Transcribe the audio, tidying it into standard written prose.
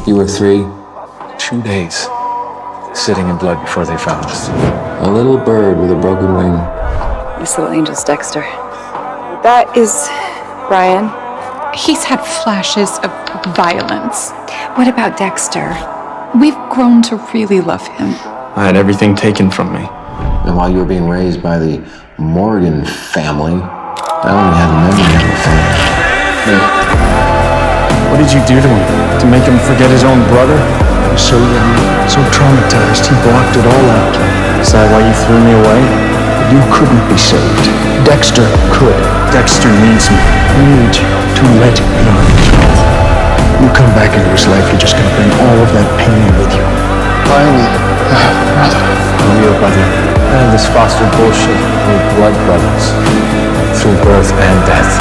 You were 2 days, sitting in blood before they found us. A little bird with a broken wing. This little angel's Dexter. That is Brian. He's had flashes of violence. What about Dexter? We've grown to really love him. I had everything taken from me. And while you were being raised by the Morgan family, I only had a memory of a family. What did you do to him? To make him forget his own brother? He was so young, so traumatized, he blocked it all out. Is that why you threw me away? You couldn't be saved. Dexter could. Dexter needs me. He needs you to let him. You come back into his life, you're just gonna bring all of that pain with you. Finally, brother. I'm your brother. And this foster bullshit. We're blood brothers. Through birth and death.